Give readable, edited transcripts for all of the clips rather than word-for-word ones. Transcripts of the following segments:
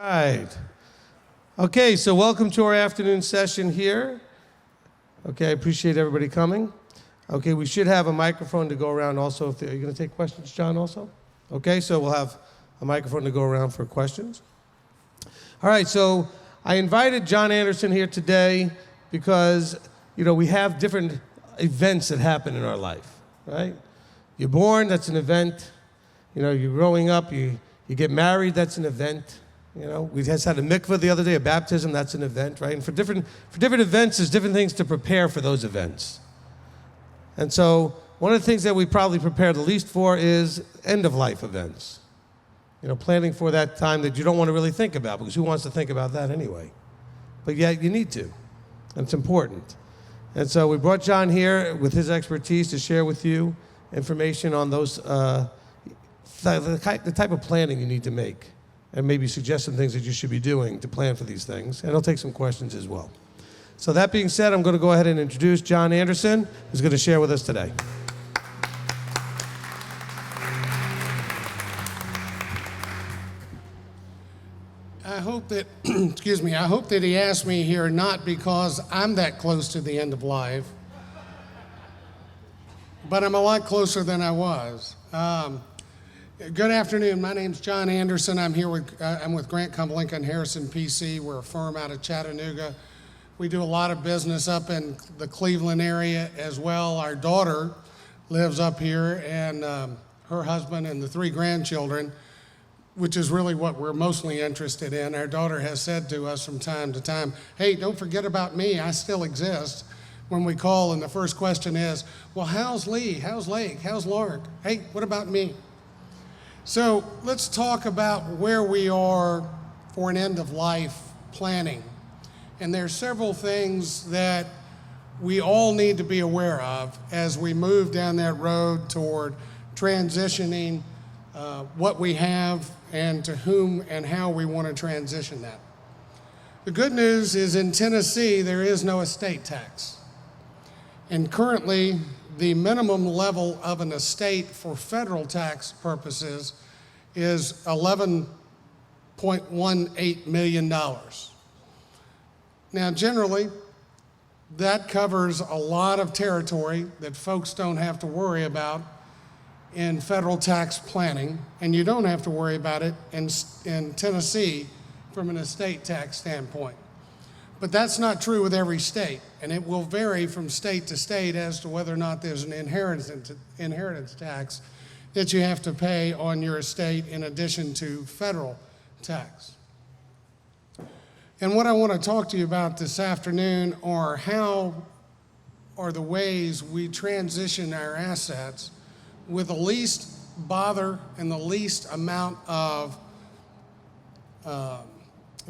Right. Okay, so welcome to our afternoon session here. Okay, I appreciate everybody coming. Okay, we should have a microphone to go around also. Are you going to take questions, John, also? Okay, so we'll have a microphone to go around for questions. All right, so I invited John Anderson here today because, we have different events that happen in our life, right? You're born, that's an event. You're growing up, you get married, that's an event. We just had a mikvah the other day, a baptism, that's an event, right? And for different events, there's different things to prepare for those events. And so one of the things that we probably prepare the least for is end-of-life events. Planning for that time that you don't want to really think about, because who wants to think about that anyway? But yet you need to, and it's important. And so we brought John here with his expertise to share with you information on those, the type of planning you need to make, and maybe suggest some things that you should be doing to plan for these things. And I'll take some questions as well. So that being said, I'm going to go ahead and introduce John Anderson, who's going to share with us today. I hope that, I hope that he asked me here not because I'm that close to the end of life, but I'm a lot closer than I was. Good afternoon. My name's John Anderson. I'm with Grant Cumberlinka Harrison PC. We're a firm out of Chattanooga. We do a lot of business up in the Cleveland area as well. Our daughter lives up here, and her husband and the 3 grandchildren, which is really what we're mostly interested in. Our daughter has said to us from time to time, "Hey, don't forget about me. I still exist." When we call, and the first question is, "Well, how's Lee? How's Lake? How's Lark? Hey, what about me?" So let's talk about where we are for an end-of-life planning. And there are several things that we all need to be aware of as we move down that road toward transitioning what we have and to whom and how we want to transition that. The good news is in Tennessee, there is no estate tax. And currently, the minimum level of an estate for federal tax purposes is $11.18 million. Now, generally, that covers a lot of territory that folks don't have to worry about in federal tax planning, and you don't have to worry about it in Tennessee from an estate tax standpoint. But that's not true with every state, and it will vary from state to state as to whether or not there's an inheritance tax that you have to pay on your estate in addition to federal tax. And what I want to talk to you about this afternoon are the ways we transition our assets with the least bother and the least amount of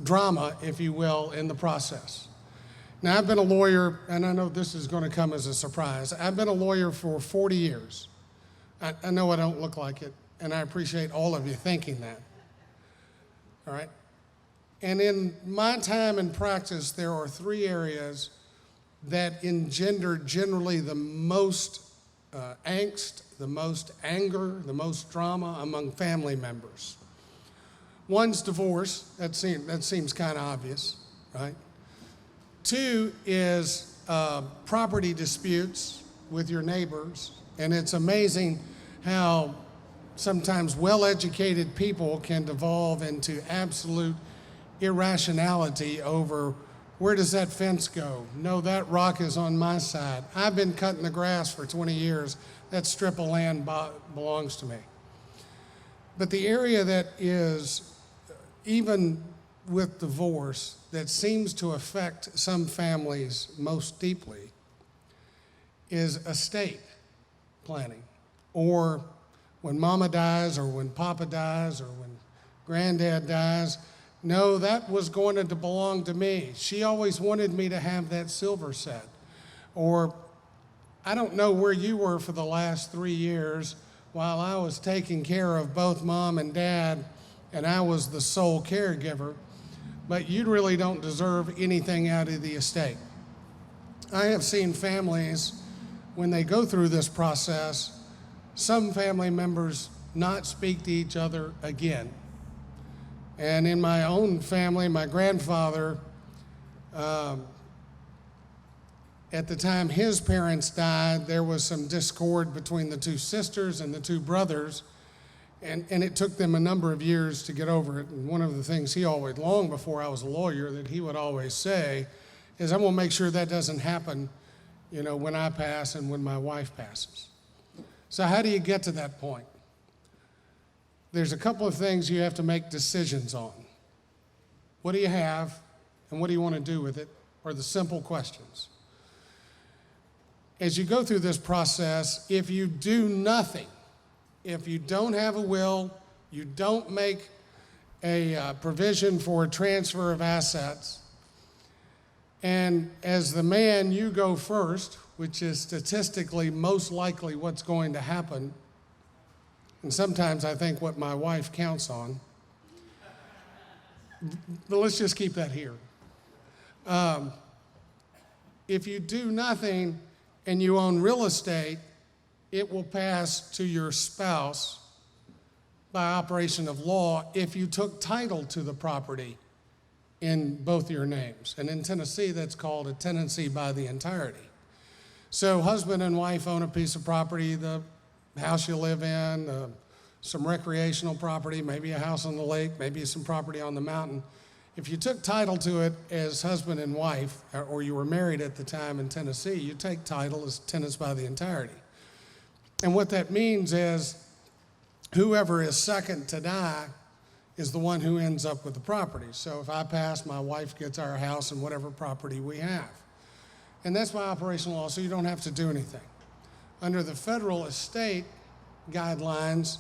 drama, if you will, in the process. Now, I've been a lawyer, and I know this is going to come as a surprise. I've been a lawyer for 40 years. I know I don't look like it, and I appreciate all of you thinking that. All right? And in my time in practice, there are 3 areas that engender generally the most angst, the most anger, the most drama among family members. One's divorce. That seems kind of obvious, right? 2 is property disputes with your neighbors, and it's amazing how sometimes well-educated people can devolve into absolute irrationality over where does that fence go? No, that rock is on my side. I've been cutting the grass for 20 years. That strip of land belongs to me. But the area that is, even with divorce, that seems to affect some families most deeply is estate planning. Or when mama dies, or when papa dies, or when granddad dies, no, that was going to belong to me. She always wanted me to have that silver set. Or I don't know where you were for the last 3 years while I was taking care of both mom and dad, and I was the sole caregiver, but you really don't deserve anything out of the estate. I have seen families, when they go through this process, some family members not speak to each other again. And in my own family, my grandfather, at the time his parents died, there was some discord between the two sisters and the two brothers, and it took them a number of years to get over it. And one of the things he always, long before I was a lawyer, that he would always say is, I'm gonna make sure that doesn't happen, when I pass and when my wife passes. So how do you get to that point? There's a couple of things you have to make decisions on. What do you have, and what do you want to do with it, are the simple questions. As you go through this process, if you do nothing, if you don't have a will, you don't make a provision for a transfer of assets, and as the man, you go first, which is statistically most likely what's going to happen, and sometimes I think what my wife counts on, but let's just keep that here. If you do nothing and you own real estate, it will pass to your spouse by operation of law if you took title to the property in both your names. And in Tennessee, that's called a tenancy by the entirety. So husband and wife own a piece of property, the house you live in, some recreational property, maybe a house on the lake, maybe some property on the mountain. If you took title to it as husband and wife, or you were married at the time in Tennessee, you take title as tenants by the entirety. And what that means is whoever is second to die is the one who ends up with the property. So if I pass, my wife gets our house and whatever property we have. And that's by operational law, so you don't have to do anything. Under the federal estate guidelines,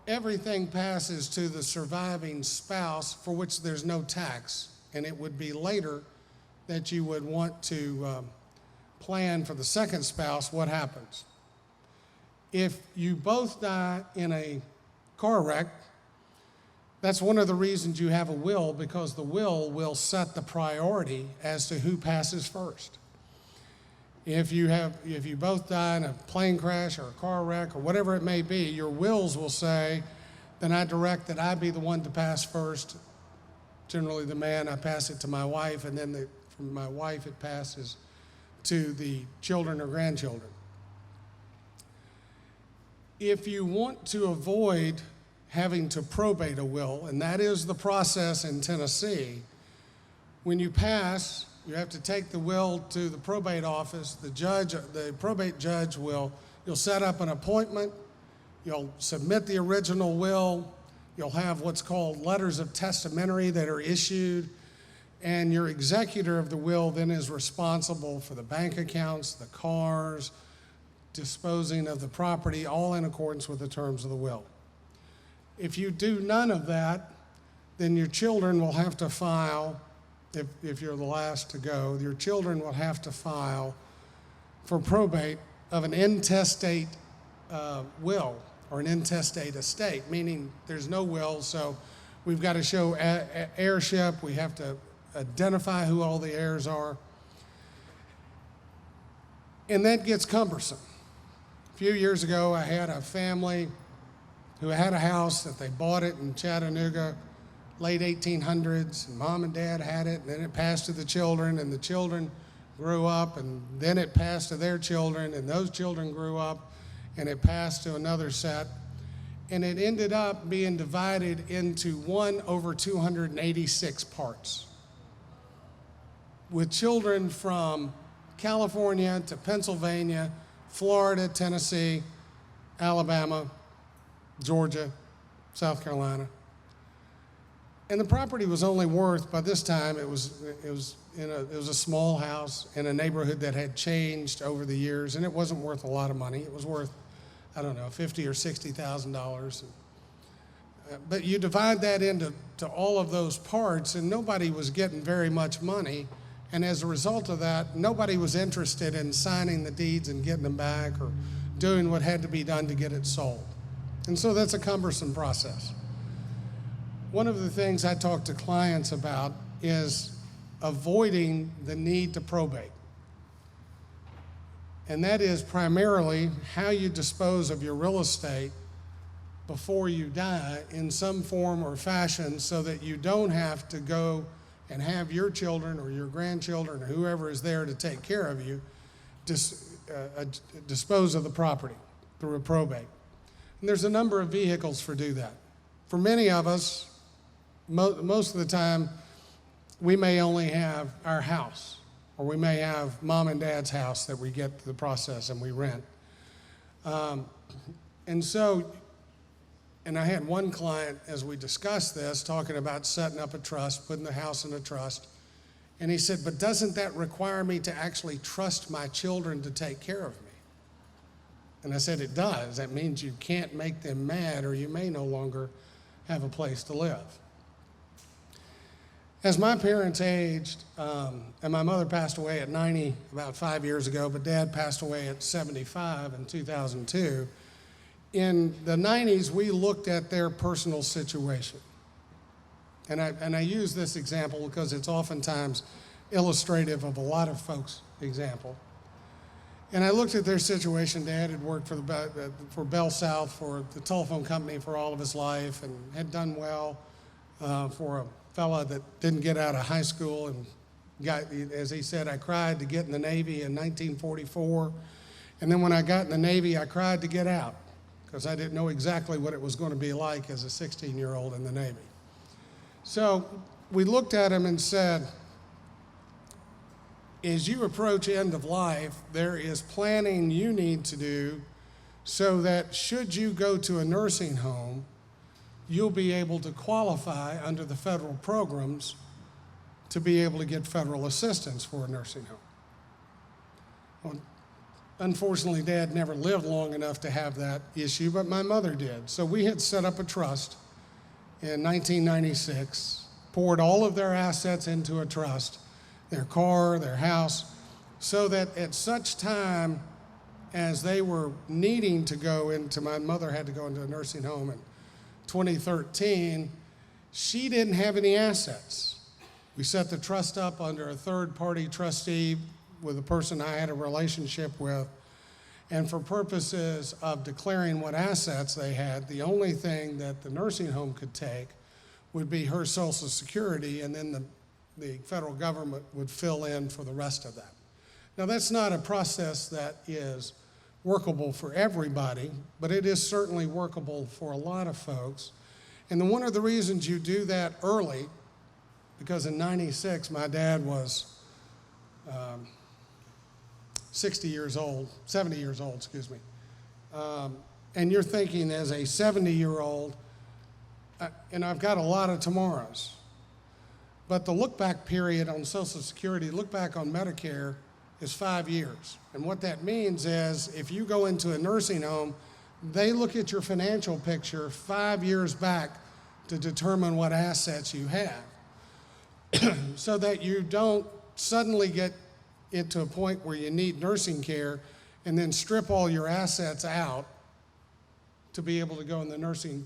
everything passes to the surviving spouse for which there's no tax, and it would be later that you would want to plan for the second spouse what happens. If you both die in a car wreck, that's one of the reasons you have a will, because the will set the priority as to who passes first. If you both die in a plane crash or a car wreck or whatever it may be, your wills will say, then I direct that I be the one to pass first. Generally the man, I pass it to my wife, and then from my wife it passes to the children or grandchildren. If you want to avoid having to probate a will, and that is the process in Tennessee, when you pass, you have to take the will to the probate office. The probate judge you'll set up an appointment, you'll submit the original will, you'll have what's called letters of testamentary that are issued, and your executor of the will then is responsible for the bank accounts, the cars, disposing of the property, all in accordance with the terms of the will. If you do none of that, then your children will have to file, if you're the last to go, your children will have to file for probate of an intestate will or an intestate estate, meaning there's no will, so we've got to show heirship, we have to identify who all the heirs are, and that gets cumbersome. A few years ago, I had a family who had a house that they bought it in Chattanooga, late 1800s, and mom and dad had it, and then it passed to the children, and the children grew up, and then it passed to their children, and those children grew up, and it passed to another set, and it ended up being divided into 1/286 parts, with children from California to Pennsylvania, Florida, Tennessee, Alabama, Georgia, South Carolina. And the property was only worth, by this time, it was a small house in a neighborhood that had changed over the years, and it wasn't worth a lot of money. It was worth, I don't know, $50,000 or $60,000. But you divide that into all of those parts, and nobody was getting very much money. And as a result of that, nobody was interested in signing the deeds and getting them back or doing what had to be done to get it sold. And so that's a cumbersome process. One of the things I talk to clients about is avoiding the need to probate. And that is primarily how you dispose of your real estate before you die in some form or fashion so that you don't have to go and have your children or your grandchildren or whoever is there to take care of you dispose of the property through a probate. And there's a number of vehicles for do that. For many of us, most of the time, we may only have our house, or we may have mom and dad's house that we get through the process and we rent. And I had one client, as we discussed this, talking about setting up a trust, putting the house in a trust. And he said, but doesn't that require me to actually trust my children to take care of me? And I said, it does. That means you can't make them mad, or you may no longer have a place to live. As my parents aged, and my mother passed away at 90 about 5 years ago, but Dad passed away at 75 in 2002, in the 90s, we looked at their personal situation. And I use this example because it's oftentimes illustrative of a lot of folks' example. And I looked at their situation. Dad had worked for Bell South, for the telephone company for all of his life, and had done well for a fella that didn't get out of high school. And got, as he said, I cried to get in the Navy in 1944. And then when I got in the Navy, I cried to get out, because I didn't know exactly what it was going to be like as a 16-year-old in the Navy. So we looked at him and said, as you approach end of life, there is planning you need to do so that should you go to a nursing home, you'll be able to qualify under the federal programs to be able to get federal assistance for a nursing home. Well, unfortunately, Dad never lived long enough to have that issue, but my mother did. So we had set up a trust in 1996, poured all of their assets into a trust, their car, their house, so that at such time as they were needing to go into, my mother had to go into a nursing home in 2013, she didn't have any assets. We set the trust up under a third-party trustee with a person I had a relationship with, and for purposes of declaring what assets they had, the only thing that the nursing home could take would be her Social Security, and then the federal government would fill in for the rest of that. Now, that's not a process that is workable for everybody, but it is certainly workable for a lot of folks. And one of the reasons you do that early, because in 96, my dad was 70 years old, excuse me. And you're thinking as a 70-year-old, and I've got a lot of tomorrows, but the look-back period on Social Security, look-back on Medicare, is 5 years. And what that means is if you go into a nursing home, they look at your financial picture 5 years back to determine what assets you have, so that you don't suddenly get into a point where you need nursing care and then strip all your assets out to be able to go in the nursing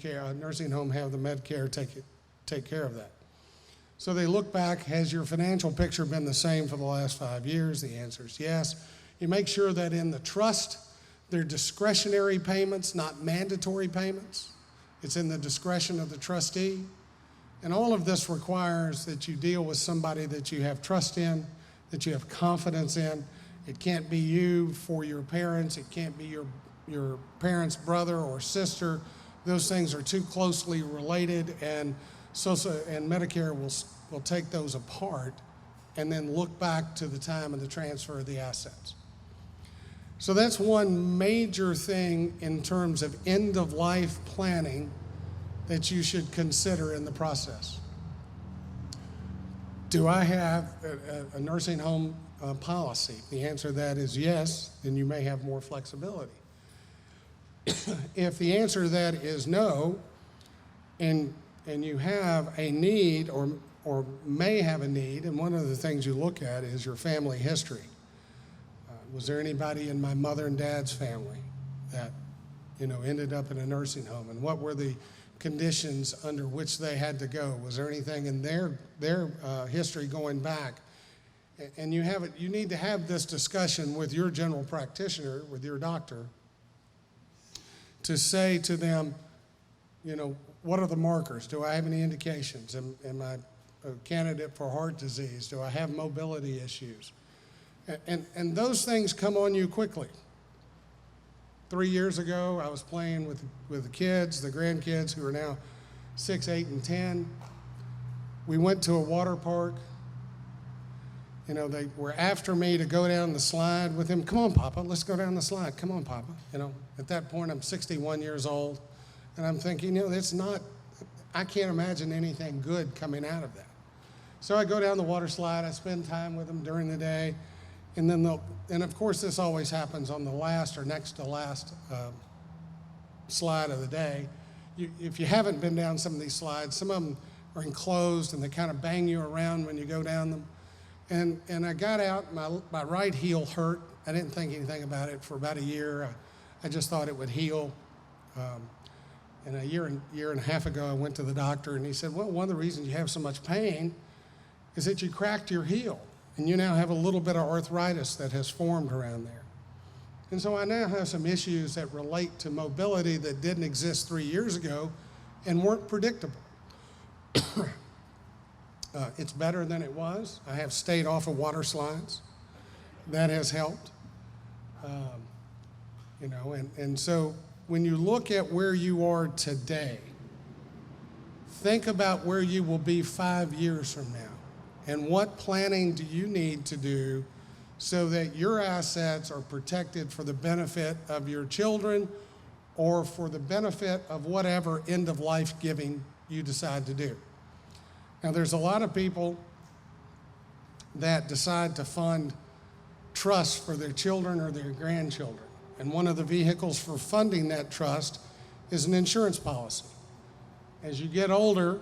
home, have the Medicare take care of that. So they look back, has your financial picture been the same for the last 5 years? The answer is yes. You make sure that in the trust, they're discretionary payments, not mandatory payments. It's in the discretion of the trustee. And all of this requires that you deal with somebody that you have trust in, that you have confidence in. It can't be you for your parents. It can't be your parents' brother or sister. Those things are too closely related, and Medicare will take those apart and then look back to the time of the transfer of the assets. So that's one major thing in terms of end-of-life planning that you should consider in the process. Do I have a nursing home policy? The answer to that is yes, then you may have more flexibility. If the answer to that is no, and you have a need or may have a need, and one of the things you look at is your family history. Was there anybody in my mother and dad's family that ended up in a nursing home, and what were the conditions under which they had to go? Was there anything in their history going back? And you need to have this discussion with your general practitioner, with your doctor, to say to them, what are the markers? Do I have any indications? Am I a candidate for heart disease? Do I have mobility issues? And those things come on you quickly. 3 years ago, I was playing with the kids, the grandkids who are now 6, 8, and 10. We went to a water park. They were after me to go down the slide with him. Come on, Papa, let's go down the slide. Come on, Papa. At that point, I'm 61 years old, and I'm thinking, I can't imagine anything good coming out of that. So I go down the water slide. I spend time with them during the day, and of course, this always happens on the last or next to last slide of the day. If you haven't been down some of these slides, some of them are enclosed, and they kind of bang you around when you go down them. And I got out, my right heel hurt. I didn't think anything about it for about a year. I just thought it would heal. And a year and a half ago, I went to the doctor, and he said, well, one of the reasons you have so much pain is that you cracked your heel, and you now have a little bit of arthritis that has formed around there. And so I now have some issues that relate to mobility that didn't exist 3 years ago and weren't predictable. It's better than it was. I have stayed off of water slides. That has helped. And so when you look at where you are today, think about where you will be 5 years from now, and what planning do you need to do so that your assets are protected for the benefit of your children or for the benefit of whatever end-of-life giving you decide to do. Now, there's a lot of people that decide to fund trusts for their children or their grandchildren. And one of the vehicles for funding that trust is an insurance policy. As you get older,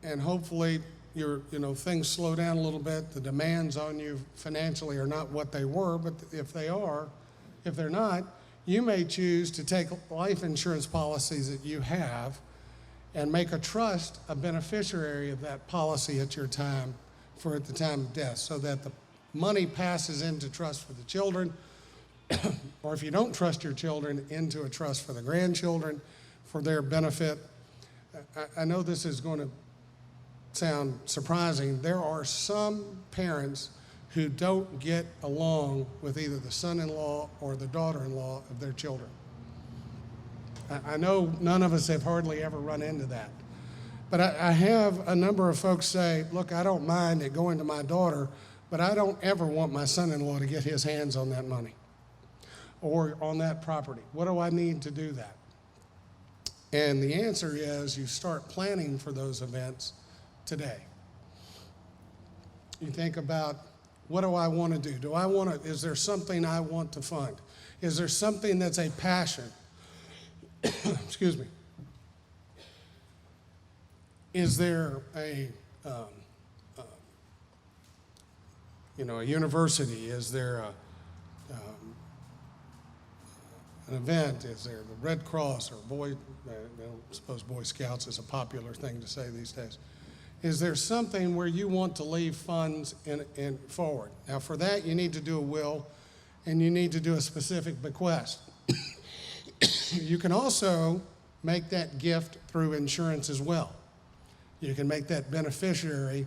and hopefully things slow down a little bit, the demands on you financially are not what they were, but if they're not, you may choose to take life insurance policies that you have and make a trust a beneficiary of that policy at the time of death, so that the money passes into trust for the children, or if you don't trust your children, into a trust for the grandchildren for their benefit. I know this is going to sound surprising. There are some parents who don't get along with either the son-in-law or the daughter-in-law of their children. I know none of us have hardly ever run into that. But I have a number of folks say, look, I don't mind it going to my daughter, but I don't ever want my son-in-law to get his hands on that money or on that property. What do I need to do that? And the answer is you start planning for those events today. You think about, what do I want to do? Is there something I want to fund? Is there something that's a passion? Excuse me. Is there a university? Is there an event? Is there the Red Cross or I suppose Boy Scouts is a popular thing to say these days. Is there something where you want to leave funds in forward? Now, for that, you need to do a will, and you need to do a specific bequest. You can also make that gift through insurance as well. You can make that beneficiary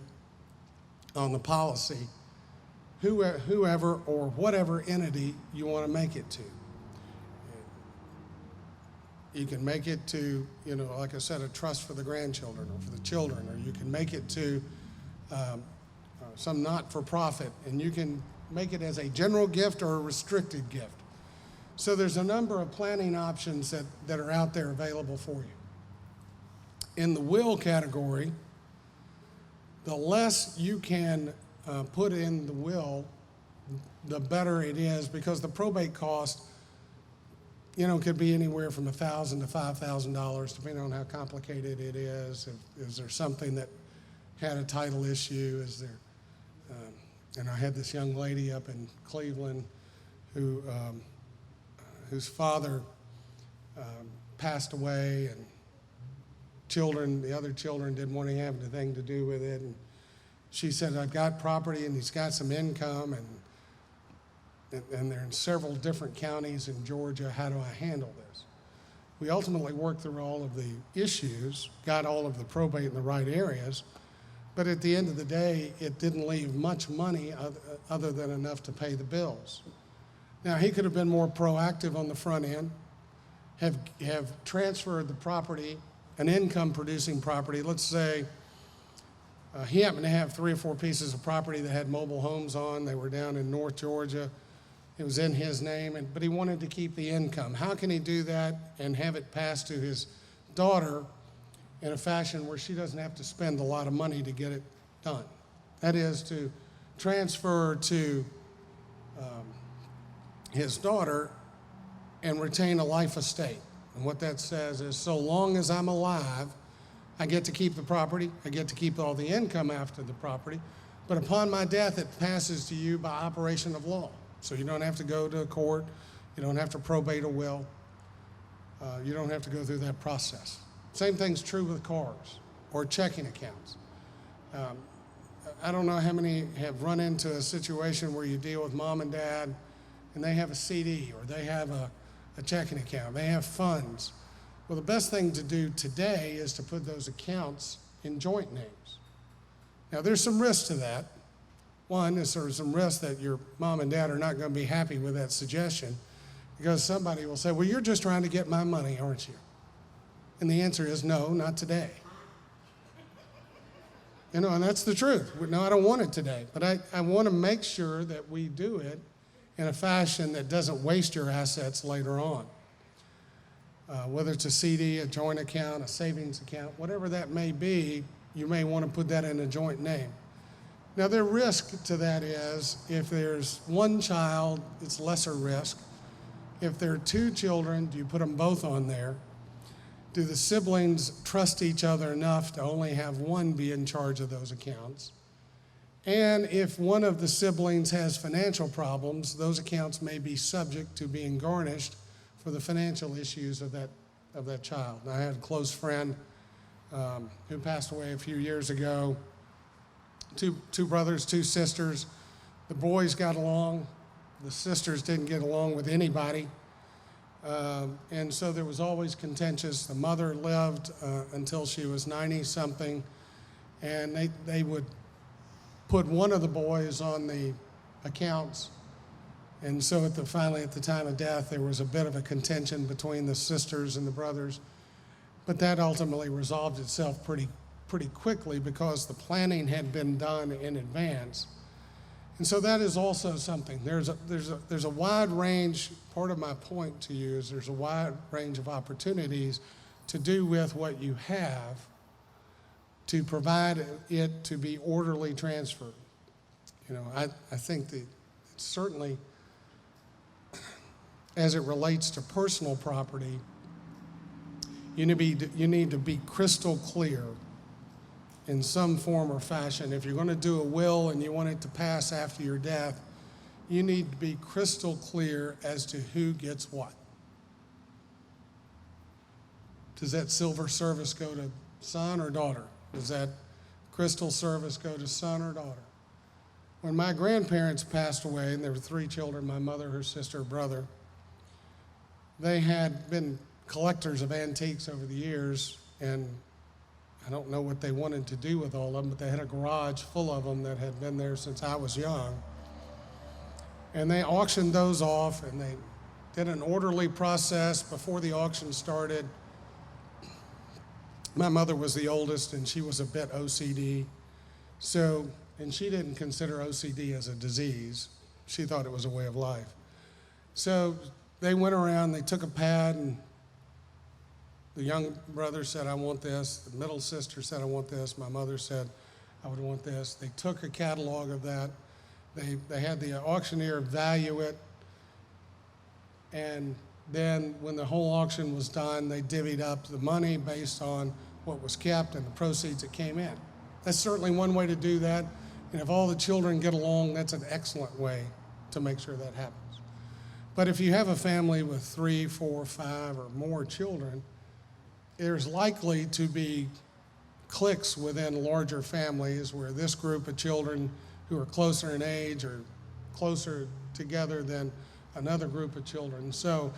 on the policy, whoever or whatever entity you want to make it to. You can make it to, like I said, a trust for the grandchildren or for the children, or you can make it to some not-for-profit, and you can make it as a general gift or a restricted gift. So there's a number of planning options that are out there available for you. In the will category, the less you can put in the will, the better it is, because the probate cost, could be anywhere from $1,000 to $5,000, depending on how complicated it is. Is there something that had a title issue? Is there, and I had this young lady up in Cleveland whose father passed away, and the other children didn't want to have anything to do with it. And she said, I've got property and he's got some income, and they're in several different counties in Georgia. How do I handle this? We ultimately worked through all of the issues, got all of the probate in the right areas, but at the end of the day, it didn't leave much money other than enough to pay the bills. Now, he could have been more proactive on the front end, have transferred the property, an income-producing property. Let's say he happened to have 3 or 4 pieces of property that had mobile homes on. They were down in North Georgia. It was in his name, but he wanted to keep the income. How can he do that and have it passed to his daughter in a fashion where she doesn't have to spend a lot of money to get it done? That is to transfer to his daughter and retain a life estate. And what that says is, so long as I'm alive, I get to keep the property, I get to keep all the income after the property, but upon my death, it passes to you by operation of law. So you don't have to go to a court, you don't have to probate a will, you don't have to go through that process. Same thing's true with cars or checking accounts. I don't know how many have run into a situation where you deal with mom and dad and they have a CD or they have a checking account, they have funds. Well, the best thing to do today is to put those accounts in joint names. Now, there's some risk to that. One is there's some risk that your mom and dad are not going to be happy with that suggestion because somebody will say, well, you're just trying to get my money, aren't you? And the answer is no, not today. You know, and that's the truth. No, I don't want it today, but I want to make sure that we do it in a fashion that doesn't waste your assets later on. Whether it's a CD, a joint account, a savings account, whatever that may be, you may want to put that in a joint name. Now, the risk to that is if there's one child, it's lesser risk. If there are 2 children, do you put them both on there? Do the siblings trust each other enough to only have one be in charge of those accounts? And if one of the siblings has financial problems, those accounts may be subject to being garnished for the financial issues of that child. Now, I had a close friend who passed away a few years ago. Two brothers, 2 sisters. The boys got along. The sisters didn't get along with anybody. And so there was always contentious. The mother lived until she was 90-something, and they would put one of the boys on the accounts. And so finally at the time of death, there was a bit of a contention between the sisters and the brothers. But that ultimately resolved itself pretty quickly because the planning had been done in advance. And so that is also something. There's a wide range. Part of my point to you is there's a wide range of opportunities to do with what you have to provide it to be orderly transferred. You know, I think that certainly as it relates to personal property, you need to be crystal clear in some form or fashion. If you're going to do a will and you want it to pass after your death, you need to be crystal clear as to who gets what. Does that silver service go to son or daughter? Does that crystal service go to son or daughter? When my grandparents passed away, and there were 3 children, my mother, her sister, brother, they had been collectors of antiques over the years, and I don't know what they wanted to do with all of them, but they had a garage full of them that had been there since I was young. And they auctioned those off, and they did an orderly process before the auction started. My mother was the oldest, and she was a bit OCD. And she didn't consider OCD as a disease. She thought it was a way of life. So they went around, they took a pad, and the young brother said, I want this. The middle sister said, I want this. My mother said, I would want this. They took a catalog of that. They had the auctioneer value it. And then when the whole auction was done, they divvied up the money based on what was kept and the proceeds that came in. That's certainly one way to do that. And if all the children get along, that's an excellent way to make sure that happens. But if you have a family with 3, 4, 5, or more children, there's likely to be cliques within larger families where this group of children who are closer in age are closer together than another group of children. So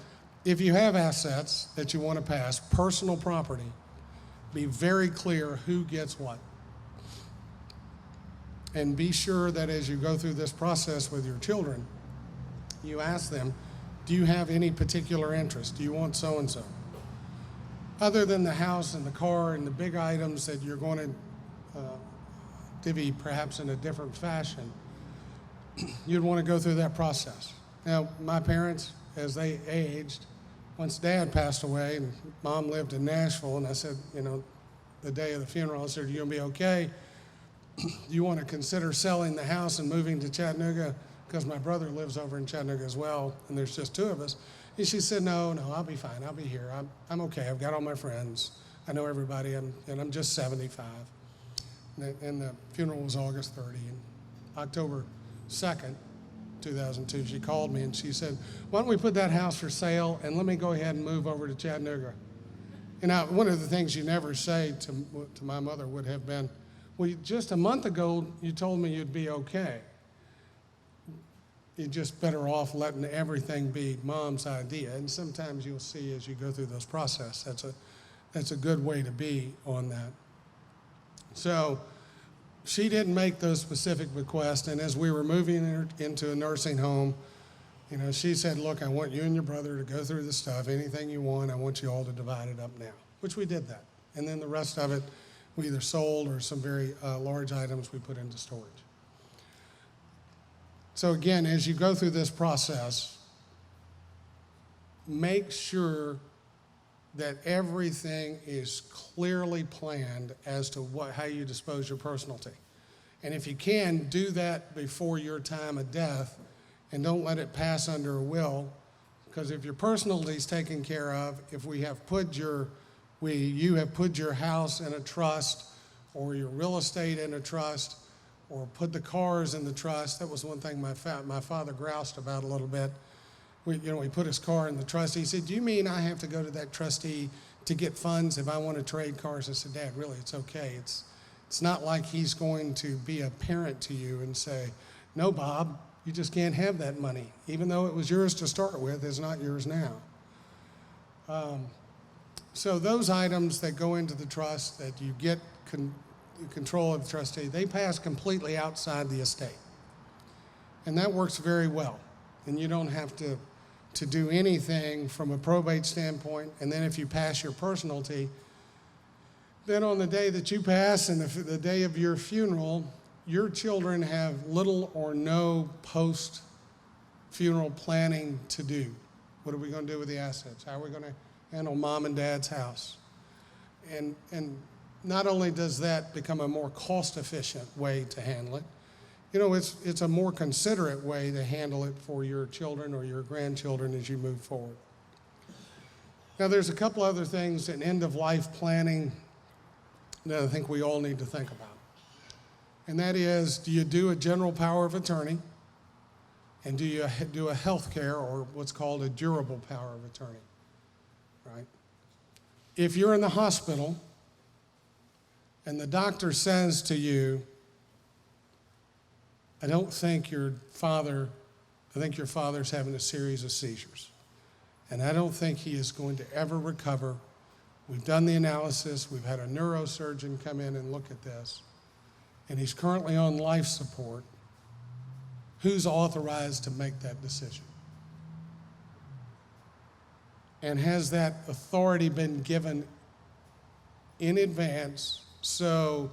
If you have assets that you want to pass, personal property, be very clear who gets what. And be sure that as you go through this process with your children, you ask them, do you have any particular interest? Do you want so-and-so? Other than the house and the car and the big items that you're going to divvy perhaps in a different fashion, you'd want to go through that process. Now, my parents, as they aged, once Dad passed away and Mom lived in Nashville, and I said, the day of the funeral, I said, are you going to be okay? Do you want to consider selling the house and moving to Chattanooga? Because my brother lives over in Chattanooga as well, and there's just two of us. And she said, no, I'll be fine. I'll be here. I'm okay. I've got all my friends. I know everybody, and I'm just 75. And the funeral was August 30. And October 2nd, 2002, she called me and she said, why don't we put that house for sale and let me go ahead and move over to Chattanooga. One of the things you never say to my mother would have been, well, just a month ago, you told me you'd be okay. You're just better off letting everything be Mom's idea. And sometimes you'll see as you go through this process, that's a good way to be on that. So she didn't make those specific requests, and as we were moving her into a nursing home, she said, look, I want you and your brother to go through the stuff. Anything you want, I want you all to divide it up now, which we did that. And then the rest of it, we either sold or some very large items we put into storage. So again, as you go through this process, make sure that everything is clearly planned as to how you dispose your personalty. And if you can, do that before your time of death, and don't let it pass under a will, because if your personalty is taken care of, if you have put your house in a trust, or your real estate in a trust, or put the cars in the trust. That was one thing my father groused about a little bit. He put his car in the trust. He said, do you mean I have to go to that trustee to get funds if I want to trade cars? I said, Dad, really, it's okay. It's not like he's going to be a parent to you and say, no, Bob, you just can't have that money. Even though it was yours to start with, it's not yours now. So those items that go into the trust that you get control of the trustee, they pass completely outside the estate. And that works very well. And you don't have to do anything from a probate standpoint. And then if you pass your personalty, then on the day that you pass and the day of your funeral, your children have little or no post-funeral planning to do. What are we going to do with the assets? How are we going to handle Mom and Dad's house? And not only does that become a more cost-efficient way to handle it, it's a more considerate way to handle it for your children or your grandchildren as you move forward. Now, there's a couple other things in end-of-life planning that I think we all need to think about. And that is, do you do a general power of attorney? And do you do a health care or what's called a durable power of attorney, right? If you're in the hospital and the doctor says to you, I think your father's having a series of seizures. And I don't think he is going to ever recover. We've done the analysis. We've had a neurosurgeon come in and look at this. And he's currently on life support. Who's authorized to make that decision? And has that authority been given in advance so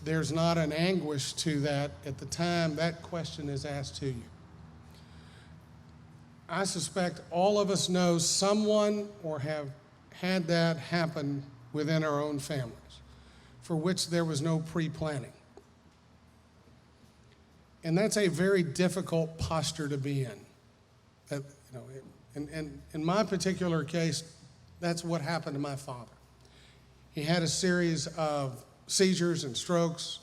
there's not an anguish to that at the time that question is asked to you? I suspect all of us know someone or have had that happen within our own families for which there was no pre-planning. And that's a very difficult posture to be in. And in my particular case, that's what happened to my father. He had a series of seizures and strokes.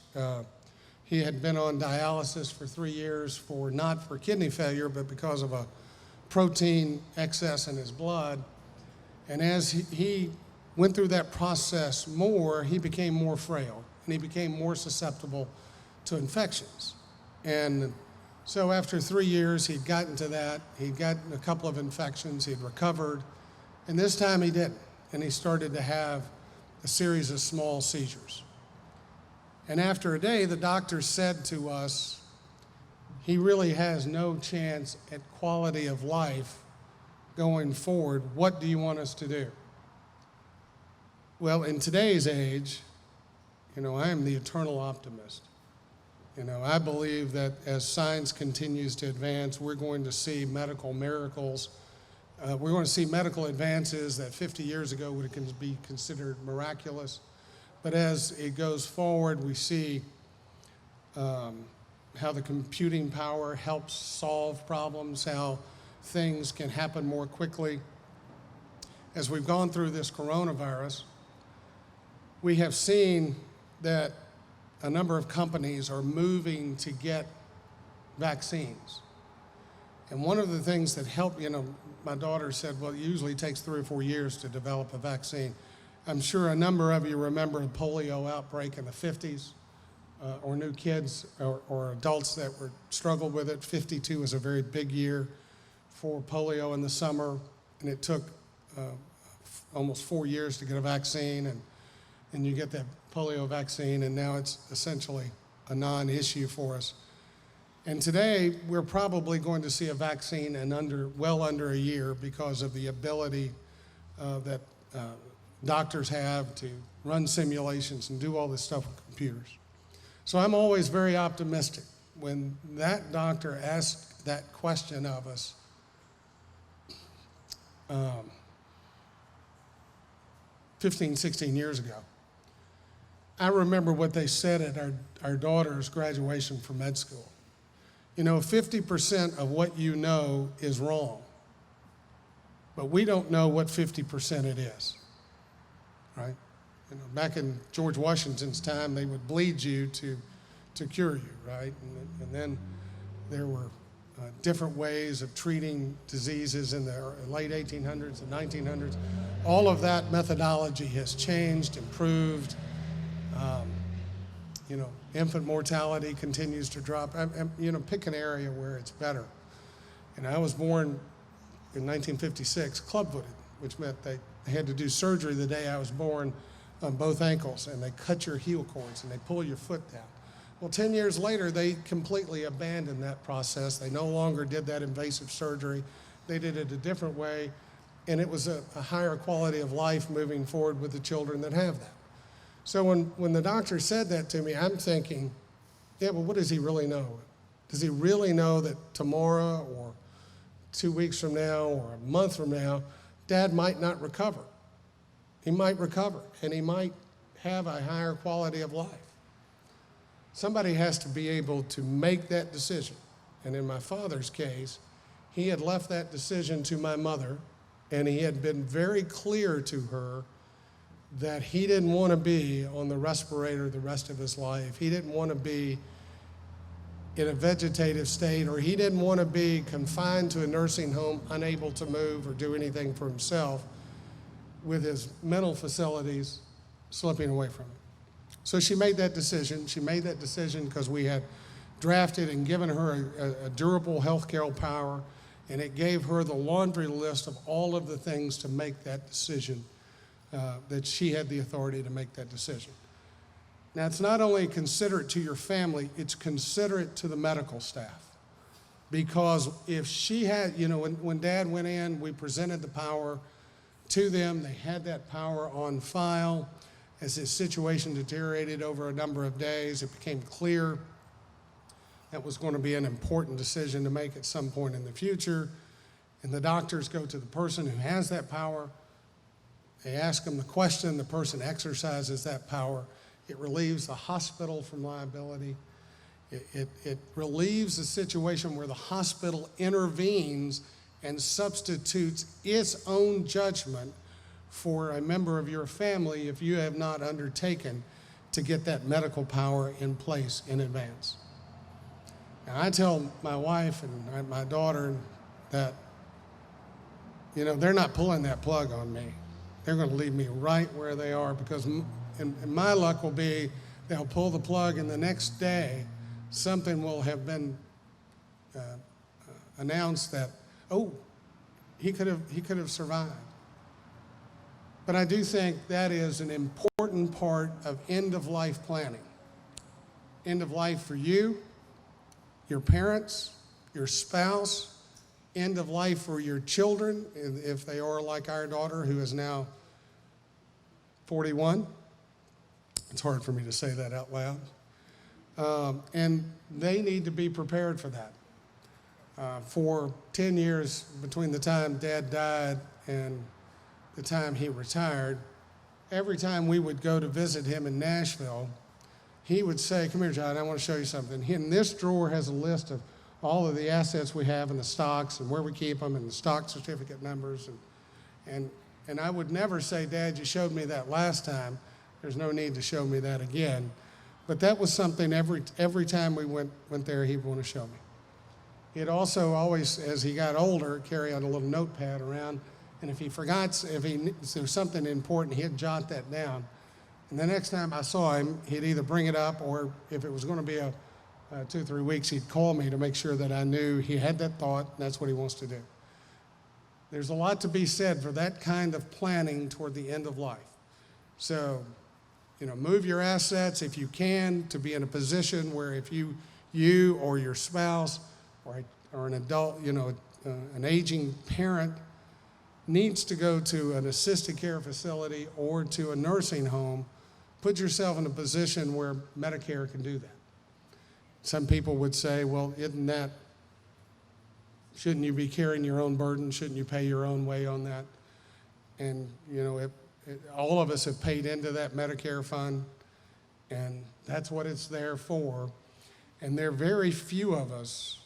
He had been on dialysis for 3 years not for kidney failure, but because of a protein excess in his blood. And as he went through that process more, he became more frail and he became more susceptible to infections. And So after 3 years, he'd gotten to that. He'd gotten a couple of infections. He'd recovered. And this time he didn't. And he started to have a series of small seizures. And after a day, the doctor said to us, he really has no chance at quality of life going forward. What do you want us to do? Well, in today's age, I am the eternal optimist. I believe that as science continues to advance, we're going to see medical miracles. We're going to see medical advances that 50 years ago would be considered miraculous. But as it goes forward, we see how the computing power helps solve problems, how things can happen more quickly. As we've gone through this coronavirus, we have seen that a number of companies are moving to get vaccines. And one of the things that helped, my daughter said, well, it usually takes 3 or 4 years to develop a vaccine. I'm sure a number of you remember the polio outbreak in the 50s, or new kids or adults that struggled with it. 52 was a very big year for polio in the summer, and it took almost 4 years to get a vaccine, and you get that polio vaccine, and now it's essentially a non-issue for us. And today, we're probably going to see a vaccine in well under a year because of the ability that doctors have to run simulations and do all this stuff with computers. So I'm always very optimistic. When that doctor asked that question of us, 15, 16 years ago, I remember what they said at our daughter's graduation from med school. 50% of what you know is wrong, but we don't know what 50% it is, right? Back in George Washington's time, they would bleed you to cure you, right? And then there were different ways of treating diseases in the late 1800s and 1900s. All of that methodology has changed, improved. Infant mortality continues to drop. Pick an area where it's better. And I was born in 1956, club-footed, which meant they had to do surgery the day I was born on both ankles, and they cut your heel cords and they pull your foot down. Well, 10 years later, they completely abandoned that process. They no longer did that invasive surgery. They did it a different way, and it was a higher quality of life moving forward with the children that have that. So when the doctor said that to me, I'm thinking, yeah, but what does he really know? Does he really know that tomorrow or 2 weeks from now or a month from now, Dad might not recover? He might recover, and he might have a higher quality of life. Somebody has to be able to make that decision. And in my father's case, he had left that decision to my mother, and he had been very clear to her that he didn't want to be on the respirator the rest of his life. He didn't want to be in a vegetative state, or he didn't want to be confined to a nursing home, unable to move or do anything for himself, with his mental facilities slipping away from him. So she made that decision. She made that decision because we had drafted and given her a durable health care power, and it gave her the laundry list of all of the things to make that decision, that she had the authority to make that decision. Now, it's not only considerate to your family, it's considerate to the medical staff. Because if she had, when Dad went in, we presented the power to them. They had that power on file. As his situation deteriorated over a number of days, it became clear that was going to be an important decision to make at some point in the future. And the doctors go to the person who has that power. They ask them the question, the person exercises that power. It relieves the hospital from liability. It relieves the situation where the hospital intervenes and substitutes its own judgment for a member of your family if you have not undertaken to get that medical power in place in advance. Now, I tell my wife and my daughter that, they're not pulling that plug on me. They're going to leave me right where they are, because and my luck will be they'll pull the plug, and the next day something will have been announced that, oh, he could have survived. But I do think that is an important part of end-of-life planning. End of life for you, your parents, your spouse, end of life for your children, if they are like our daughter, who is now 41. It's hard for me to say that out loud. And they need to be prepared for that. For 10 years between the time Dad died and the time he retired, every time we would go to visit him in Nashville, he would say, "Come here, John, I want to show you something. And this drawer has a list of all of the assets we have and the stocks and where we keep them and the stock certificate numbers." And I would never say, "Dad, you showed me that last time. There's no need to show me that again." But that was something every time we went there, he'd want to show me. He'd also always, as he got older, carry out a little notepad around. And if there's something important, he'd jot that down. And the next time I saw him, he'd either bring it up, or if it was going to be 2 or 3 weeks, he'd call me to make sure that I knew he had that thought, and that's what he wants to do. There's a lot to be said for that kind of planning toward the end of life. So, move your assets if you can to be in a position where if you or your spouse or an adult, an aging parent needs to go to an assisted care facility or to a nursing home, put yourself in a position where Medicare can do that. Some people would say, well, shouldn't you be carrying your own burden? Shouldn't you pay your own way on that? And, all of us have paid into that Medicare fund, and that's what it's there for. And there are very few of us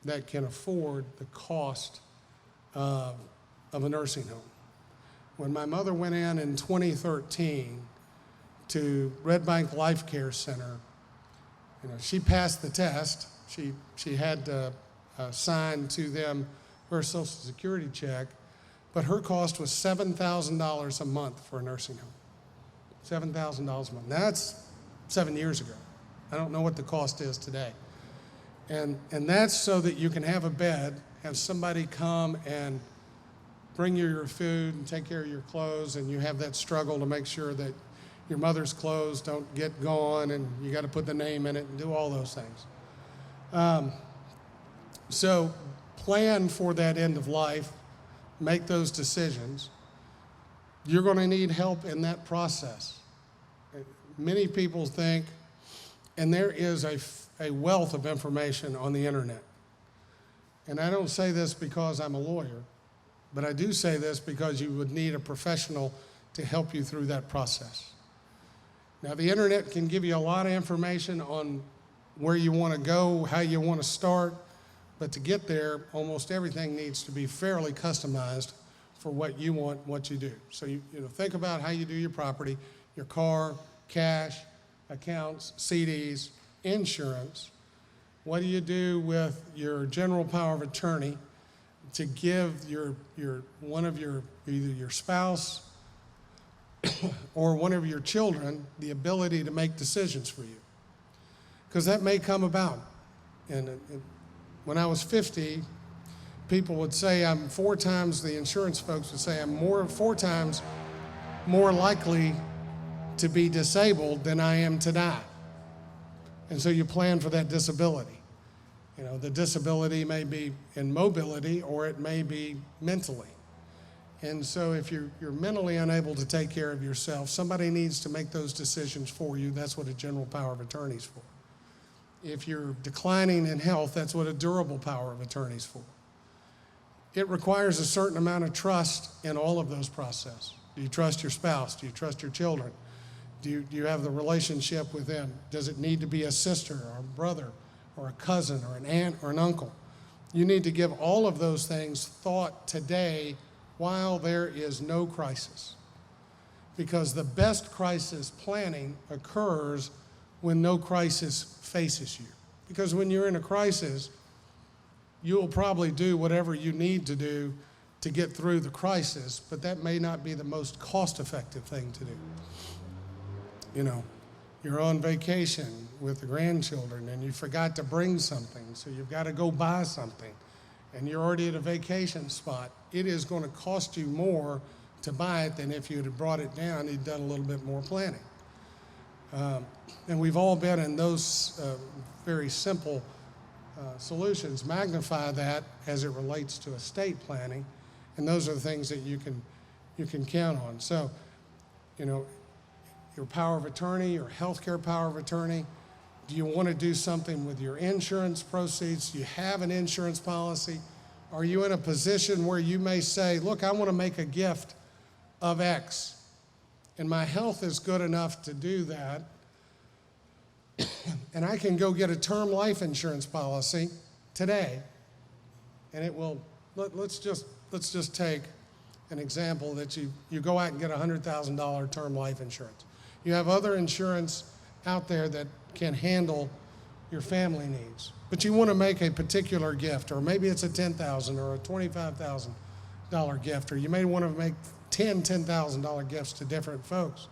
that can afford the cost of a nursing home. When my mother went in 2013 to Red Bank Life Care Center, she passed the test. She had to sign to them her Social Security check, but her cost was $7,000 a month for a nursing home. $7,000 a month. Now, that's 7 years ago. I don't know what the cost is today. And that's so that you can have a bed, have somebody come and bring you your food and take care of your clothes, and you have that struggle to make sure that your mother's clothes don't get gone, and you got to put the name in it and do all those things. So plan for that end of life, make those decisions. You're going to need help in that process. Many people think, and there is a wealth of information on the internet. And I don't say this because I'm a lawyer, but I do say this because you would need a professional to help you through that process. Now, the internet can give you a lot of information on where you want to go, how you want to start, but to get there, almost everything needs to be fairly customized for what you want, what you do. So you think about how you do your property, your car, cash, accounts, CDs, insurance. What do you do with your general power of attorney to give either your spouse or one of your children the ability to make decisions for you? Because that may come about. And when I was 50, people would say the insurance folks would say I'm 4 times more likely to be disabled than I am to die. And so you plan for that disability. The disability may be in mobility, or it may be mentally. And so if you're mentally unable to take care of yourself, somebody needs to make those decisions for you. That's what a general power of attorney is for. If you're declining in health, that's what a durable power of attorney is for. It requires a certain amount of trust in all of those processes. Do you trust your spouse? Do you trust your children? Do you have the relationship with them? Does it need to be a sister or a brother or a cousin or an aunt or an uncle? You need to give all of those things thought today while there is no crisis. Because the best crisis planning occurs when no crisis faces you. Because when you're in a crisis, you'll probably do whatever you need to do to get through the crisis, but that may not be the most cost-effective thing to do. you're on vacation with the grandchildren and you forgot to bring something, so you've got to go buy something, and you're already at a vacation spot, it is going to cost you more to buy it than if you had brought it down, you'd done a little bit more planning. And we've all been in those very simple solutions. Magnify that as it relates to estate planning, and those are the things that you can count on. So, you know, your power of attorney, your healthcare power of attorney. Do you want to do something with your insurance proceeds? Do you have an insurance policy? Are you in a position where you may say, look, I want to make a gift of X, and my health is good enough to do that, and I can go get a term life insurance policy today, and it will, let's just take an example that you go out and get a $100,000 term life insurance. You have other insurance out there that can handle your family needs, but you want to make a particular gift, or maybe it's a $10,000 or a $25,000 gift, or you may want to make $10,000 gifts to different folks,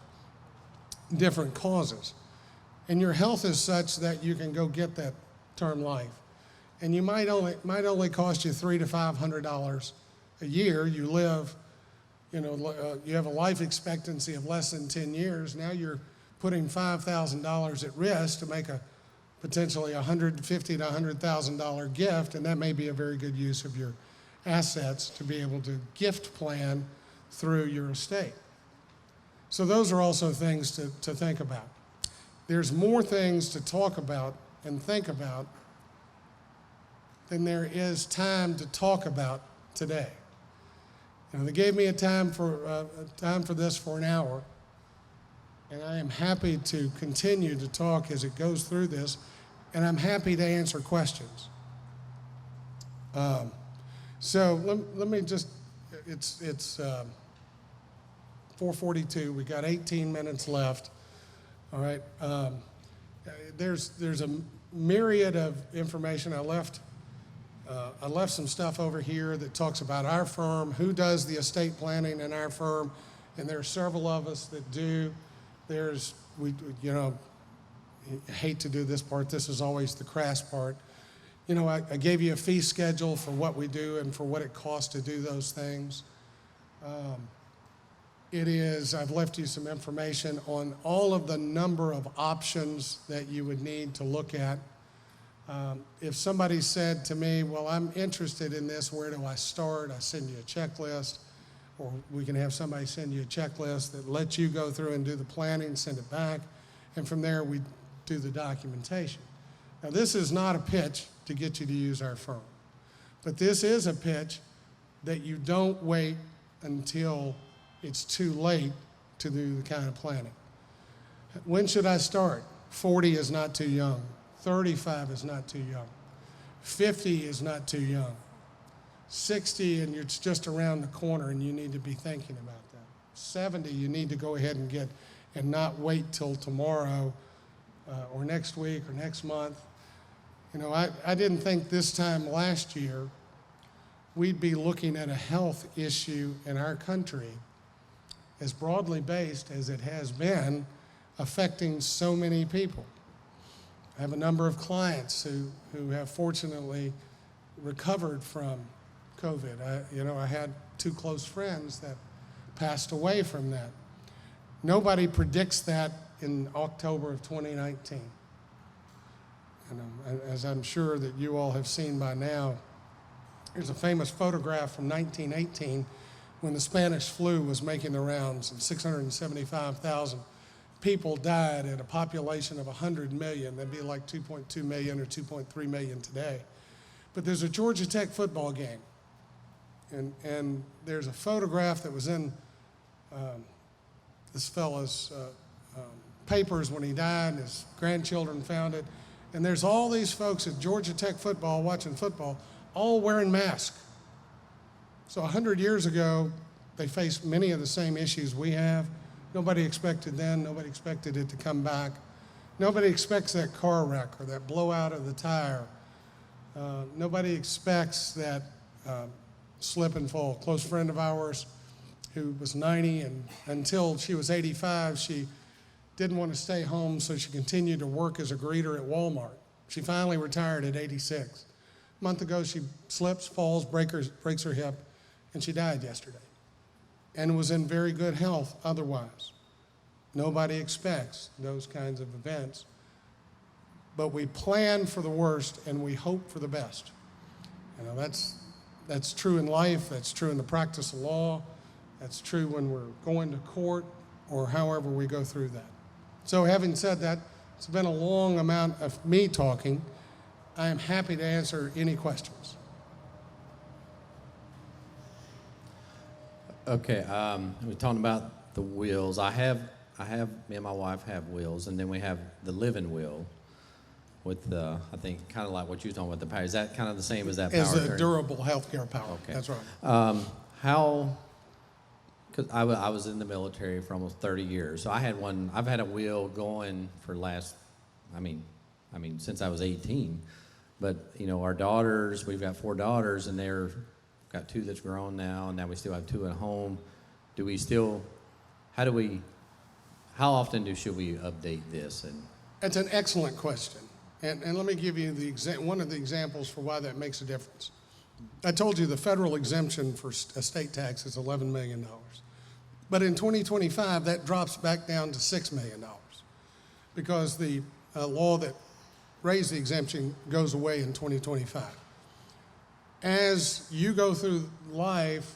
different causes. And your health is such that you can go get that term life. And you might only cost you $300 to $500 a year. You live, you have a life expectancy of less than 10 years. Now you're putting $5,000 at risk to make a potentially $150,000 to $100,000 gift, and that may be a very good use of your assets to be able to gift plan through your estate. So those are also things to think about. There's more things to talk about and think about than there is time to talk about today. They gave me a time for this for an hour, and I am happy to continue to talk as it goes through this, and I'm happy to answer questions. So let me just, it's 4:42. We got 18 minutes left. All right. There's a myriad of information. I left some stuff over here that talks about our firm, who does the estate planning in our firm, and there are several of us that do. I hate to do this part. This is always the crass part. I gave you a fee schedule for what we do and for what it costs to do those things. I've left you some information on all of the number of options that you would need to look at. If somebody said to me, well, I'm interested in this, where do I start? I send you a checklist, or we can have somebody send you a checklist that lets you go through and do the planning, send it back, and from there we do the documentation. Now, this is not a pitch to get you to use our firm, but this is a pitch that you don't wait until it's too late to do the kind of planning. When should I start? 40 is not too young. 35 is not too young. 50 is not too young. 60, and it's just around the corner, and you need to be thinking about that. 70, you need to go ahead and get, and not wait till tomorrow or next week or next month. I didn't think this time last year we'd be looking at a health issue in our country as broadly based as it has been, affecting so many people. I have a number of clients who have fortunately recovered from COVID. I had 2 close friends that passed away from that. Nobody predicts that in October of 2019. As I'm sure that you all have seen by now, there's a famous photograph from 1918 when the Spanish flu was making the rounds, and 675,000 people died at a population of 100 million. That'd be like 2.2 million or 2.3 million today. But there's a Georgia Tech football game, and there's a photograph that was in this fellow's papers when he died, and his grandchildren found it. And there's all these folks at Georgia Tech football watching football, all wearing masks. So 100 years ago, they faced many of the same issues we have. Nobody expected then, nobody expected it to come back. Nobody expects that car wreck or that blowout of the tire. Nobody expects that slip and fall. A close friend of ours who was 90, and until she was 85, she didn't want to stay home, so she continued to work as a greeter at Walmart. She finally retired at 86. A month ago, she slips, falls, breaks her hip, and she died yesterday. And was in very good health otherwise. Nobody expects those kinds of events. But we plan for the worst and we hope for the best. You know, that's true in life, that's true in the practice of law, that's true when we're going to court or however we go through that. So having said that, it's been a long amount of me talking. I am happy to answer any questions. Okay, we're talking about the wills. Me and my wife have wills, and then we have the living will with the, I think, kind of like what you're talking about, the power. Is that kind of the same as that power As of a attorney? durable health care power. Okay. That's right. Because I was in the military for almost 30 years, so I've had a will going for since I was 18. But, you know, our daughters, we've got 4 daughters, and they've got 2 that's grown now, and now we still have 2 at home. How often should we update this? And That's an excellent question. And let me give you one of the examples for why that makes a difference. I told you the federal exemption for estate tax is $11 million. But in 2025, that drops back down to $6 million because the law that raised the exemption goes away in 2025. As you go through life,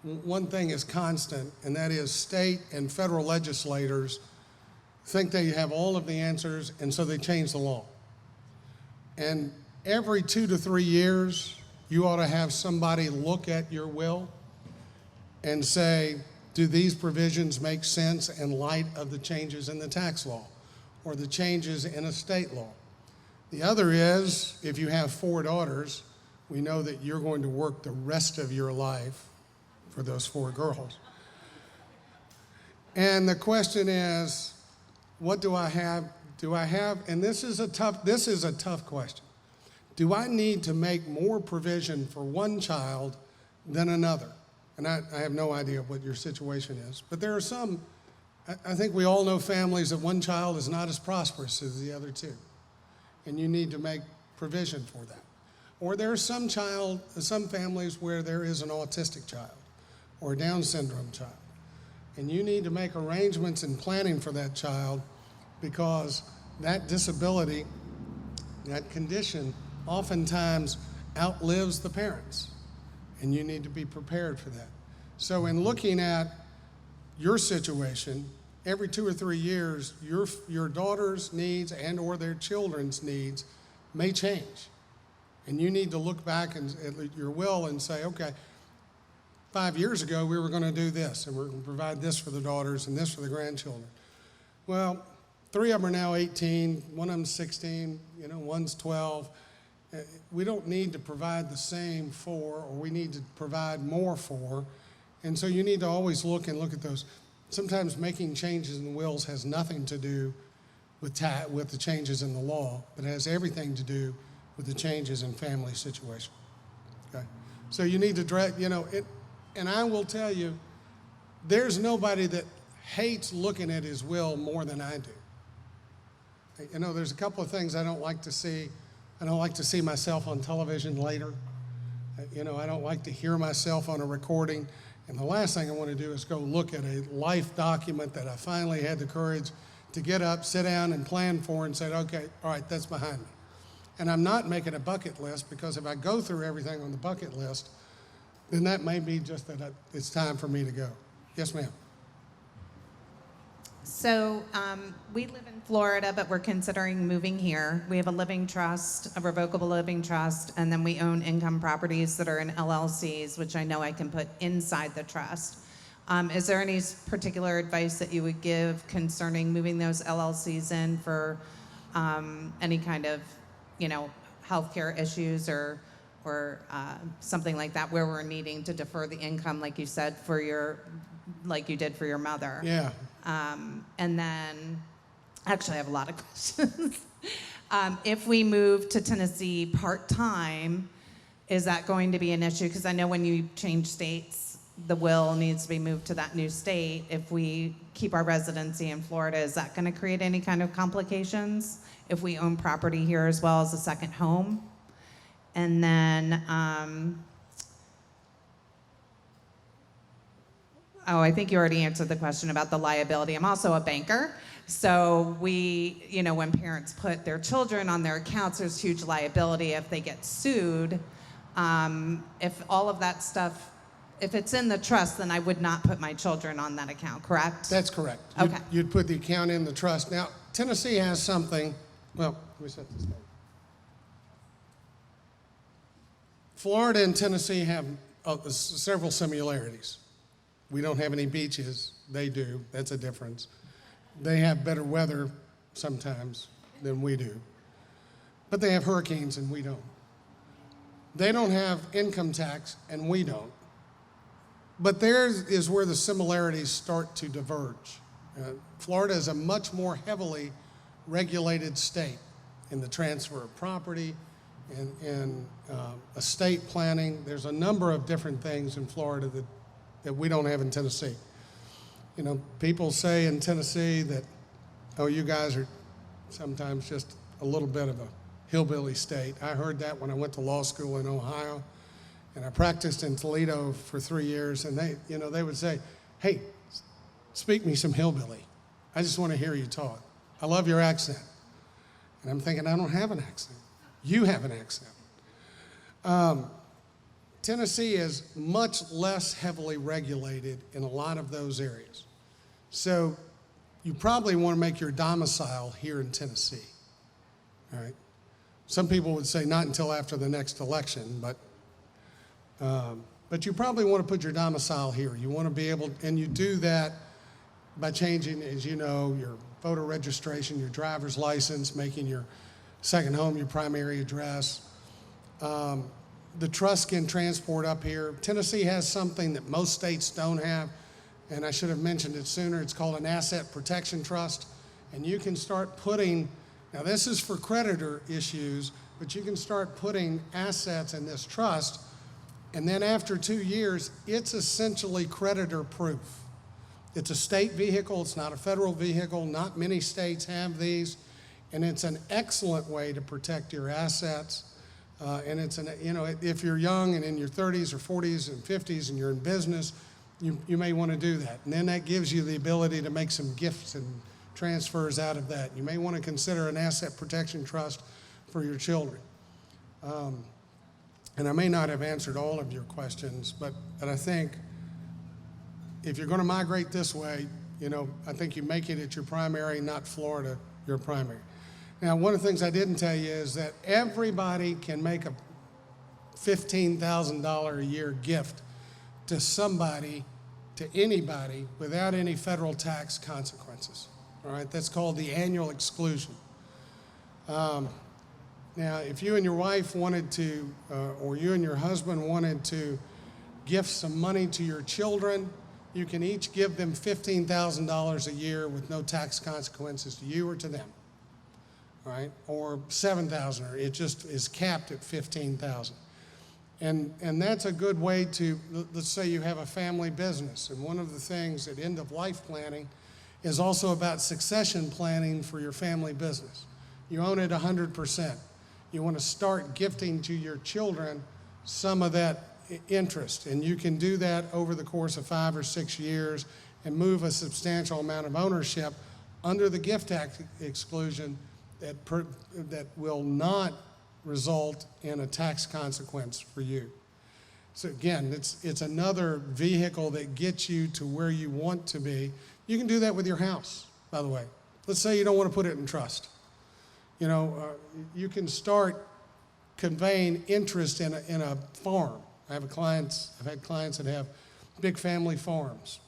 one thing is constant, and that is state and federal legislators think they have all of the answers, and so they change the law. And every 2 to 3 years, you ought to have somebody look at your will and say, do these provisions make sense in light of the changes in the tax law or the changes in estate law? The other is, if you have 4 daughters, we know that you're going to work the rest of your life for those 4 girls. And the question is, what do I have? And this is a tough question. Do I need to make more provision for one child than another? And I have no idea what your situation is, but there are some, I think we all know families that one child is not as prosperous as the other 2, and you need to make provision for that. Or there are some families where there is an autistic child or a Down syndrome child, and you need to make arrangements and planning for that child because that disability, that condition, oftentimes outlives the parents, and you need to be prepared for that. So in looking at your situation, every 2 or 3 years, your daughter's needs and or their children's needs may change. And you need to look back at your will and say, okay, 5 years ago we were going to do this, and we're going to provide this for the daughters and this for the grandchildren. Well, 3 of them are now 18, one of them's 16, one's 12. We don't need to provide the same for, or we need to provide more for. And so you need to always look at those. Sometimes making changes in the wills has nothing to do with the changes in the law, but it has everything to do with the changes in family situation. Okay? So you need to and I will tell you, there's nobody that hates looking at his will more than I do. There's a couple of things I don't like to see. I don't like to see myself on television later. I don't like to hear myself on a recording. And the last thing I want to do is go look at a life document that I finally had the courage to get up, sit down, and plan for and said, okay, all right, that's behind me. And I'm not making a bucket list, because if I go through everything on the bucket list, then that may be just that it's time for me to go. Yes, ma'am. So we live in Florida, but we're considering moving here. We have a living trust, a revocable living trust, and then we own income properties that are in LLCs, which I know I can put inside the trust. Is there any particular advice that you would give concerning moving those LLCs in for any kind of, healthcare issues or something like that, where we're needing to defer the income, like you said, like you did for your mother? Yeah. And then, actually, I have a lot of questions. If we move to Tennessee part-time, is that going to be an issue? Because I know when you change states, the will needs to be moved to that new state, if we keep our residency in Florida, is that going to create any kind of complications if we own property here as well as a second home? And then, oh, I think you already answered the question about the liability. I'm also a banker. So we, when parents put their children on their accounts, there's huge liability if they get sued. If all of that stuff, if it's in the trust, then I would not put my children on that account, correct? That's correct. Okay. You'd put the account in the trust. Now, Tennessee has something, well, let me set this down. Florida and Tennessee have several similarities. We don't have any beaches. They do. That's a difference. They have better weather sometimes than we do. But they have hurricanes and we don't. They don't have income tax and we don't. But theirs is where the similarities start to diverge. Florida is a much more heavily regulated state in the transfer of property and estate planning. There's a number of different things in Florida that we don't have in Tennessee. People say in Tennessee that, oh, you guys are sometimes just a little bit of a hillbilly state. I heard that when I went to law school in Ohio, and I practiced in Toledo for 3 years, and they would say, hey, speak me some hillbilly. I just want to hear you talk. I love your accent. And I'm thinking, I don't have an accent. You have an accent. Tennessee is much less heavily regulated in a lot of those areas. So you probably want to make your domicile here in Tennessee, all right? Some people would say not until after the next election, but you probably want to put your domicile here. You want to be able, and you do that by changing, as you know, your voter registration, your driver's license, making your second home your primary address. The trust can transport up here. Tennessee has something that most states don't have, and I should have mentioned it sooner. It's called an asset protection trust, and you can start putting, now this is for creditor issues, but you can start putting assets in this trust, and then after 2 years, it's essentially creditor proof. It's a state vehicle, it's not a federal vehicle. Not many states have these, and it's an excellent way to protect your assets. And it's if you're young and in your 30s or 40s and 50s and you're in business, you may want to do that. And then that gives you the ability to make some gifts and transfers out of that. You may want to consider an asset protection trust for your children. And I may not have answered all of your questions, but I think if you're going to migrate this way, I think you make it at your primary, not Florida, your primary. Now, one of the things I didn't tell you is that everybody can make a $15,000 a year gift to somebody, to anybody, without any federal tax consequences. All right, that's called the annual exclusion. Now, if you and your wife wanted to, or you and your husband wanted to gift some money to your children, you can each give them $15,000 a year with no tax consequences to you or to them. Right, or $7,000, or it just is capped at $15,000. And that's a good way to, let's say you have a family business, and one of the things at end of life planning is also about succession planning for your family business. You own it 100%. You want to start gifting to your children some of that interest, and you can do that over the course of 5 or 6 years and move a substantial amount of ownership under the gift tax exclusion that will not result in a tax consequence for you. So again, it's another vehicle that gets you to where you want to be. You can do that with your house, by the way. Let's say you don't want to put it in trust. You can start conveying interest in a farm. I've had clients that have big family farms,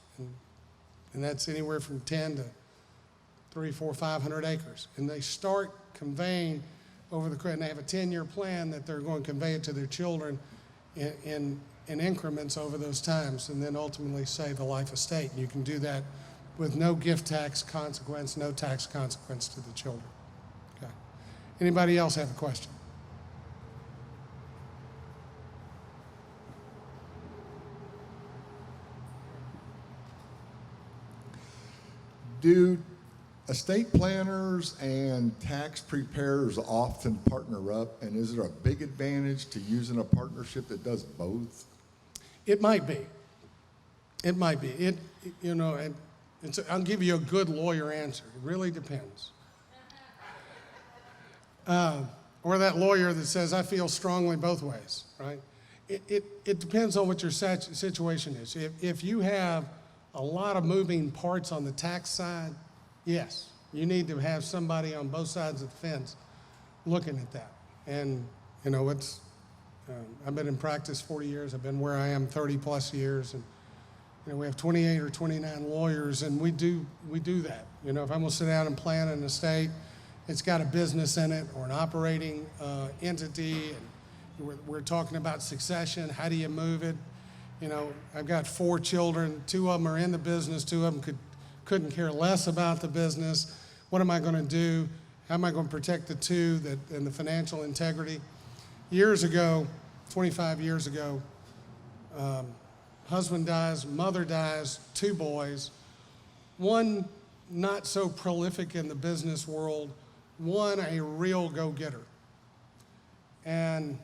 and that's anywhere from 10 to 300, 400, 500 acres. And they start conveying over the, and they have a 10-year plan that they're going to convey it to their children in increments over those times, and then ultimately save a life estate. And you can do that with no gift tax consequence, no tax consequence to the children. Okay. Anybody else have a question? Do estate planners and tax preparers often partner up, and is there a big advantage to using a partnership that does both? It might be. It might be. And I'll give you a good lawyer answer. It really depends. Or that lawyer that says, I feel strongly both ways, right? It depends on what your situation is. If you have a lot of moving parts on the tax side, yes, you need to have somebody on both sides of the fence looking at that. And, I've been in practice 40 years. I've been where I am 30 plus years. And, we have 28 or 29 lawyers, and we do that. If I'm going to sit down and plan an estate, it's got a business in it or an operating entity, and we're talking about succession. How do you move it? I've got 4 children. 2 of them are in the business. 2 of them couldn't care less about the business. What am I going to do? How am I going to protect the 2 and the financial integrity? Years ago, 25 years ago, husband dies, mother dies, 2 boys. One not so prolific in the business world, one a real go-getter. And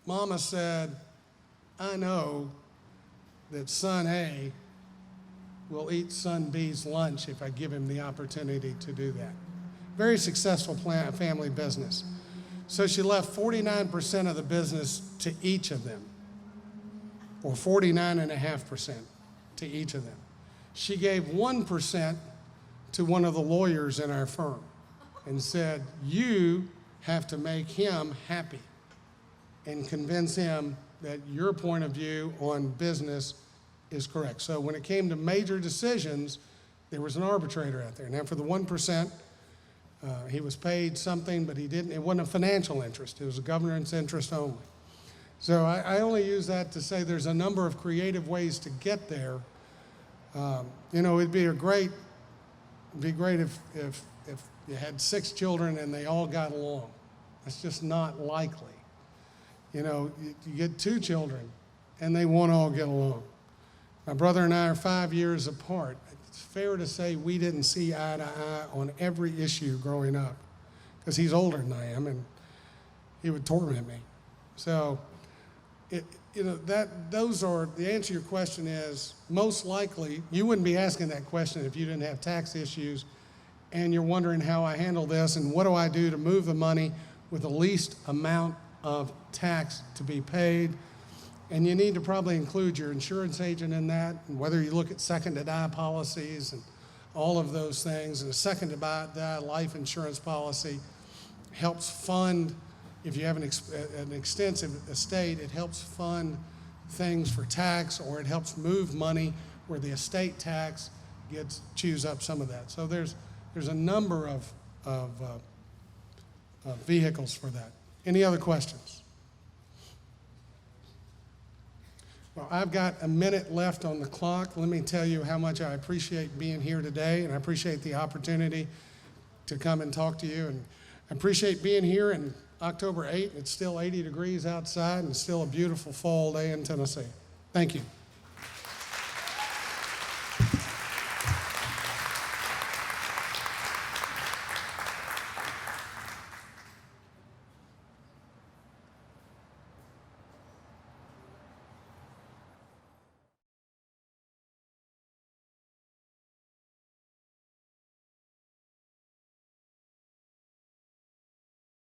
Mama said, I know that son A will eat son B's lunch if I give him the opportunity to do that. Very successful family business. So she left 49% of the business to each of them, or 49.5% to each of them. She gave 1% to one of the lawyers in our firm and said, you have to make him happy and convince him that your point of view on business is correct. So when it came to major decisions, there was an arbitrator out there. Now for the 1%, he was paid something, but it wasn't a financial interest. It was a governance interest only. So I only use that to say there's a number of creative ways to get there. It'd be great if you had 6 children and they all got along. That's just not likely. You get 2 children and they won't all get along. My brother and I are 5 years apart. It's fair to say we didn't see eye to eye on every issue growing up, because he's older than I am and he would torment me. So, the answer to your question is, most likely, you wouldn't be asking that question if you didn't have tax issues and you're wondering how I handle this and what do I do to move the money with the least amount of tax to be paid. And you need to probably include your insurance agent in that, and whether you look at second to die policies and all of those things. And a second to die life insurance policy helps fund, if you have an extensive estate, it helps fund things for tax, or it helps move money where the estate tax chews up some of that. So there's a number of vehicles for that. Any other questions? Well, I've got a minute left on the clock. Let me tell you how much I appreciate being here today, and I appreciate the opportunity to come and talk to you. And I appreciate being here in October 8th. It's still 80 degrees outside and still a beautiful fall day in Tennessee. Thank you.